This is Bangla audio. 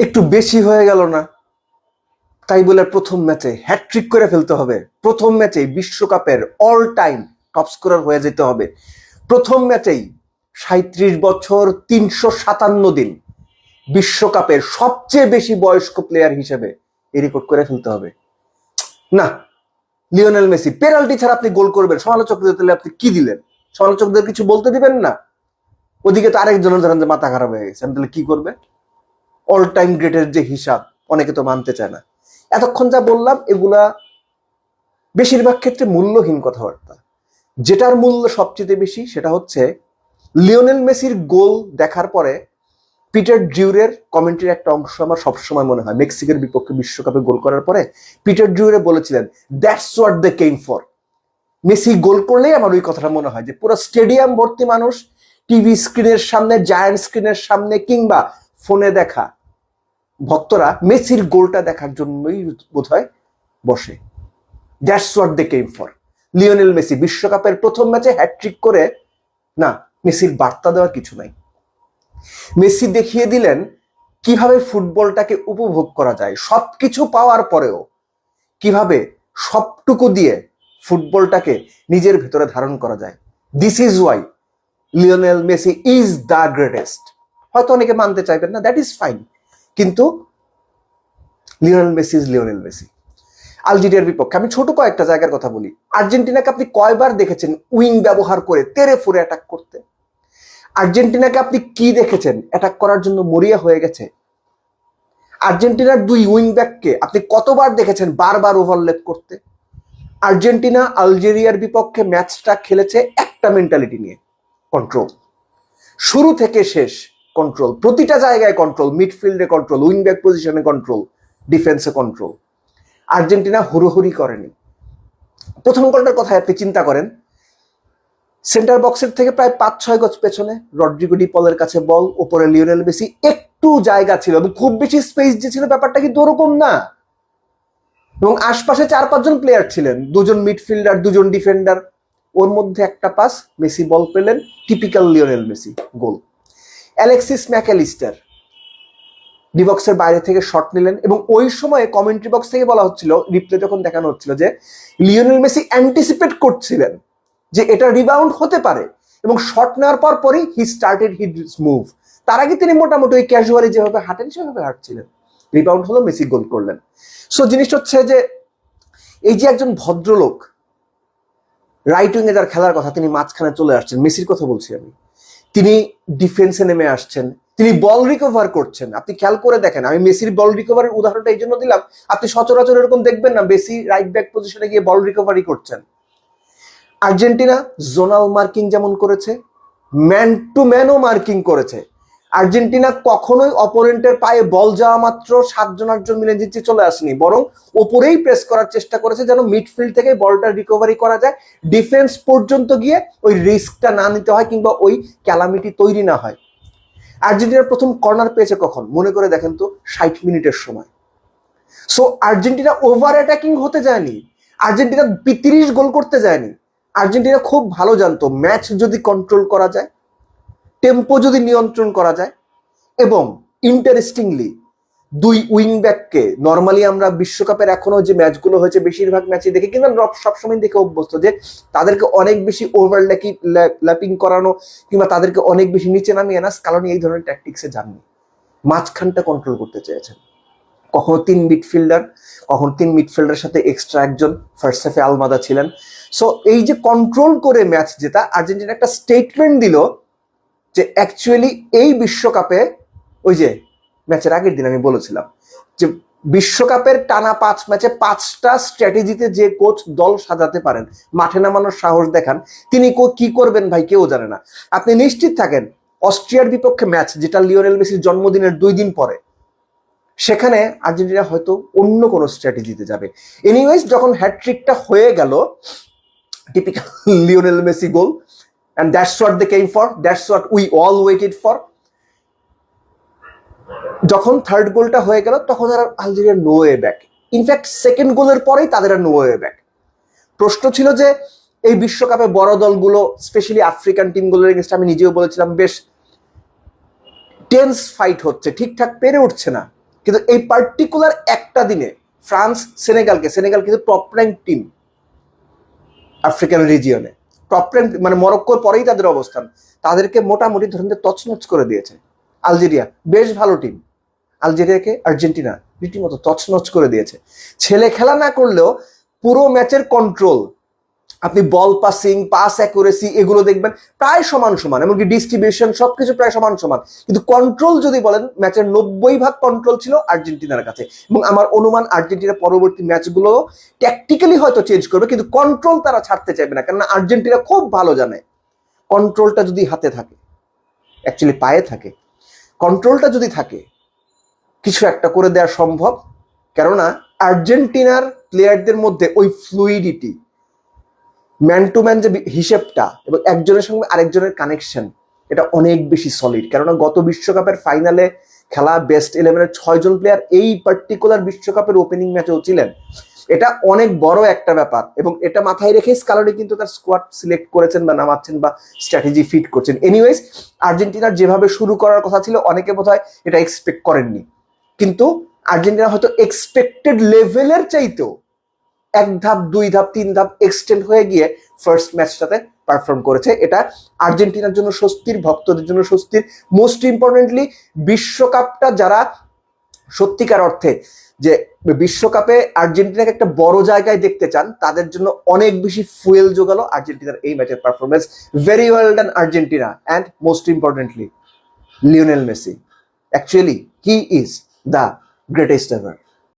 একটু বেশি হয়ে গেল না? তাই বলে প্রথম ম্যাচে হ্যাটট্রিক করে ফেলতে হবে? প্রথম ম্যাচেই বিশ্বকাপের অল টাইম টপ স্কোরার হয়ে যেতে হবে? প্রথম ম্যাচেই ৩৭ বছর ৩৫৭ দিন বিশ্বকাপের সবচেয়ে বেশি বয়স্ক প্লেয়ার হিসেবে এই রেকর্ড করে ফেলতে হবে? না, লিওনেল মেসি পেনাল্টি ছাড়া আপনি গোল করবেন, সমালোচকদের তাহলে আপনি কি দিলেন? সমালোচকদের কিছু বলতে দিবেন না? ওদিকে তো আরেকজনের ধরেন যে মাথা খারাপ হয়ে গেছে, আমি তাহলে কি করবে? অল টাইম গ্রেটের যে হিসাব অনেকে তো মানতে চায় না। এতক্ষণ যা বললাম এগুলা বেশিরভাগ ক্ষেত্রে মূল্যহীন কথাবার্তা। যেটার মূল্য সবচেয়ে বেশি সেটা হচ্ছে লিওনেল মেসির গোল দেখার পরে পিটার ড্রিউরের কমেন্ট্রির একটা অংশ আমার সবসময় মনে হয়। মেক্সিকোর বিপক্ষে বিশ্বকাপে গোল করার পরে পিটার ড্রিউরে বলেছিলেন, that's what they came for. Messi goal করলেই আমার ওই কথাটা মনে হয় যে পুরো স্টেডিয়াম ভর্তি মানুষ টিভি স্ক্রিনের সামনে, জায়ান্ট স্ক্রিনের সামনে কিংবা ফোনে দেখা ভক্তরা মেসির গোলটা দেখার জন্যই বোধহয় বসে। That's what they came for. Lionel Messi বিশ্বকাপের প্রথম ম্যাচে হ্যাটট্রিক করে না, মেসির বার্তা দেওয়ার কিছু নাই। মেসি দেখিয়ে দিলেন কিভাবে ফুটবলটাকে উপভোগ করা যায়, সবকিছু পাওয়ার পরেও কিভাবে সবটুকু দিয়ে ফুটবলটাকে নিজের ভেতরে ধারণ করা যায়। This is why Lionel Messi is the greatest. হয়তো অনেকে মানতে চাইবেন না, দ্যাট ইজ ফাইন, কিন্তু Lionel Messi is Lionel Messi. আলজেরিয়ার বিপক্ষে আমি ছোট কয়েকটা জায়গার কথা বলি। আর্জেন্টিনাকে আপনি কয়বার দেখেছেন উইং ব্যবহার করে তেরে ফুরে অ্যাটাক করতে? আর্জেন্টিনাকে আপনি কি দেখেছেন অ্যাটাক করার জন্য মরিয়া হয়ে গেছে? আর্জেন্টিনার দুই উইং ব্যাককে আপনি কতবার দেখেছেন বারবার ওভারল্যাপ করতে? আর্জেন্টিনা আলজেরিয়ার বিপক্ষে ম্যাচটা খেলেছে একটা মেন্টালিটি নিয়ে, কন্ট্রোল। শুরু থেকে শেষ কন্ট্রোল, প্রতিটা জায়গায় কন্ট্রোল, মিডফিল্ডে কন্ট্রোল, উইং ব্যাক পজিশনে কন্ট্রোল, ডিফেন্সে কন্ট্রোল। আর্জেন্টিনা হুড়োহুড়ি করেনি। প্রথম গোলটার কথা আপনি চিন্তা করেন, সেন্টার বক্সের থেকে প্রায় ৫-৬ গজ পেছনে রড্রিগো ডি পলের কাছে বল, ওপরে লিওনেল মেসি, একটু জায়গা ছিল এবং খুব বেশি স্পেস যে ছিল ব্যাপারটা কিন্তু ওরকম না। এবং আশপাশে ৪-৫ জন প্লেয়ার ছিলেন, ২ জন মিডফিল্ডার, ২ জন ডিফেন্ডার। ওর মধ্যে একটা পাস, মেসি বল পেলেন, টিপিক্যাল লিওনেল মেসি, গোল। অ্যালেক্সিস ম্যাকঅ্যালিস্টার ডিবক্সের বাইরে থেকে শট নিলেন এবং ওই সময়ে কমেন্ট্রি বক্স থেকে বলা হচ্ছিল, রিপ্লে যখন দেখানো হচ্ছিল, যে লিওনেল মেসি অ্যান্টিসিপেট করছিলেন যে এটা রিবাউন্ড হতে পারে এবং শট নেওয়ার পরই হি স্টার্টেড হিজ মুভ। তার আগে তিনি মোটামুটি ওই ক্যাজুয়ালি যেভাবে হাঁটেন সেভাবে হাঁটছিলেন। রিবাউন্ড হলো, মেসি গোল করলেন। সো জিনিসটা হচ্ছে যে এই যে একজন ভদ্রলোক রাইট উইং এ যার খেলার কথা, তিনি মাঝখানে চলে আসছেন, মেসির কথা বলছি আমি, তিনি ডিফেন্সে নেমে আসছেন, তিনি বল রিকভার করছেন। আপনি খেয়াল করে দেখেন, আমি মেসির বল রিকভারের উদাহরণটা এই জন্য দিলাম, আপনি সচরাচর এরকম দেখবেন না মেসি রাইট ব্যাক পজিশনে গিয়ে বল রিকভারি করছেন। আর্জেন্টিনা জোনাল মার্কিং যেমন করেছে, ম্যান টু ম্যানও মার্কিং করেছে। আর্জেন্টিনা কখনোই অপোনেন্টের পায়ে বল যাওয়া মাত্র 7-8 জন মিলে জিততে চলে আসেনি, বরং ওপরেই প্রেস করার চেষ্টা করেছে যেন মিডফিল্ড থেকে বলটা রিকভারি করা যায়, ডিফেন্স পর্যন্ত গিয়ে ওই রিস্কটা না নিতে হয় কিংবা ওই ক্যালামিটি তৈরি না হয়। আর্জেন্টিনার প্রথম কর্নার পেয়েছে কখন মনে করে দেখেন তো, 60 মিনিটের সময়। সো আর্জেন্টিনা ওভার অ্যাটাকিং হতে যায়নি, আর্জেন্টিনা 30 গোল করতে যায়নি। আর্জেন্টিনা খুব ভালো জানতো ম্যাচ যদি কন্ট্রোল করা যায়, টেম্পো যদি নিয়ন্ত্রণ করা যায়, এবং ইন্টারেস্টিংলি দুই উইং ব্যাককে, নর্মালি আমরা বিশ্বকাপের এখনো যে ম্যাচগুলো হয়েছে বেশিরভাগ ম্যাচে দেখে কিন্তু সবসময় দেখে অভ্যস্ত যে তাদেরকে অনেক বেশি ওভারল্যাপিং করানো কিংবা তাদেরকে অনেক বেশি নিচে নামিয়ে আনা, স্কালোনি এই ধরনের ট্যাকটিক্সে যাননি, মাঝখানটা কন্ট্রোল করতে চেয়েছেন। কখনো 3 মিডফিল্ডার, কখনো 3 মিডফিল্ডারের সাথে এক্সট্রা একজন, ফার্স্ট হাফে আলমাদা ছিলেন। সো এই যে কন্ট্রোল করে ম্যাচ জেতা, আর্জেন্টিনা একটা স্টেটমেন্ট দিল যে অ্যাকচুয়ালি এই বিশ্বকাপে, ওই যে ম্যাচের আগের দিন আমি বলেছিলাম যে বিশ্বকাপের টানা 5 ম্যাচে 5টা স্ট্র্যাটেজিতে যে কোচ দল সাজাতে পারেন, মাঠে নামানোর সাহস দেখান, তিনি কি করবেন ভাই কেউ জানে না। আপনি নিশ্চিত থাকেন অস্ট্রিয়ার বিপক্ষে ম্যাচ, যেটা লিওনেল মেসির জন্মদিনের 2 দিন পরে, সেখানে আর্জেন্টিনা হয়তো অন্য কোনো স্ট্র্যাটেজিতে যাবে। এনিওয়েজ যখন হ্যাটট্রিকটা হয়ে গেল, typical Lionel Messi goal, and that's what they came for, that's what we all waited for. যখন থার্ড গোলটা হয়ে গেল তখন আর আলজেরিয়ার no way back. In fact second গোলের পরেই তাদের আর নো ওয়ে ব্যাক। প্রশ্ন ছিল যে এই বিশ্বকাপে বড় দলগুলো, স্পেশালি আফ্রিকান টিমগুলোর এগেইনস্ট, আমি নিজেও বলেছিলাম বেশ টেন্স ফাইট হচ্ছে, ঠিকঠাক পেরে উঠছে না। কিন্তু এই পার্টিকুলার একটা দিনে ফ্রান্স সেনেগাল কিন্তু টপ র্যাঙ্ক টিম আফ্রিকান রিজিয়নে, টপ র্যাঙ্ক মানে মরক্কোর পরেই তাদের অবস্থান, তাদেরকে মোটামুটি ধরেন তছনছ করে দিয়েছে। আলজেরিয়া বেশ ভালো টিম, আলজেরিয়াকে আর্জেন্টিনা রীতিমতো তছনছ করে দিয়েছে। ছেলে খেলা না করলেও পুরো ম্যাচের কন্ট্রোল, আপনি বল পাসিং, পাস অ্যাকুরেসি এগুলো দেখবেন প্রায় সমান সমান, এমনকি ডিস্ট্রিবিউশন সবকিছু প্রায় সমান সমান। কিন্তু কন্ট্রোল যদি বলেন, ম্যাচের 90% কন্ট্রোল ছিল আর্জেন্টিনার কাছে। এবং আমার অনুমান আর্জেন্টিনা পরবর্তী ম্যাচগুলো ট্যাকটিক্যালি হয়তো চেঞ্জ করবে, কিন্তু কন্ট্রোল তারা ছাড়তে চাইবে না, কেননা আর্জেন্টিনা খুব ভালো জানে কন্ট্রোলটা যদি হাতে থাকে, অ্যাকচুয়ালি পায়ে থাকে, কন্ট্রোলটা যদি থাকে কিছু একটা করে দেওয়া সম্ভব। কেননা আর্জেন্টিনার প্লেয়ারদের মধ্যে ওই ফ্লুইডিটি, ম্যান টু ম্যান যে হিসেবটা এবং একজনের সঙ্গে আরেকজনের কানেকশন, এটা অনেক বেশি সলিড। কেননা গত বিশ্বকাপের ফাইনালে খেলা বেস্ট 11-এর 6 জন প্লেয়ার এই পার্টিকুলার বিশ্বকাপের ওপেনিং ম্যাচেও ছিলেন। এটা অনেক বড় একটা ব্যাপার, এবং এটা মাথায় রেখে স্কালোনি কিন্তু তার স্কোয়াড সিলেক্ট করেছেন বা নামাচ্ছেন বা স্ট্র্যাটেজি ফিট করছেন। এনিওয়েজ, আর্জেন্টিনার যেভাবে শুরু করার কথা ছিল অনেকে বোধহয় এটা এক্সপেক্ট করেননি, কিন্তু আর্জেন্টিনা হয়তো এক্সপেক্টেড লেভেলের চাইতেও 1 ধাপ 2 ধাপ 3 ধাপ এক্সটেন্ড হয়ে গিয়ে ফার্স্ট ম্যাচটাতে পারফর্ম করেছে। এটা আর্জেন্টিনার জন্য স্বস্তির, ভক্তদের জন্য স্বস্তির। মোস্ট ইম্পর্টেন্টলি বিশ্বকাপটা যারা সত্যিকার অর্থে যে বিশ্বকাপে আর্জেন্টিনাকে একটা বড় জায়গায় দেখতে চান, তাদের জন্য অনেক বেশি ফুয়েল জোগালো আর্জেন্টিনার এই ম্যাচের performance. Very well done Argentina, and most importantly Lionel Messi. Actually he is the greatest ever.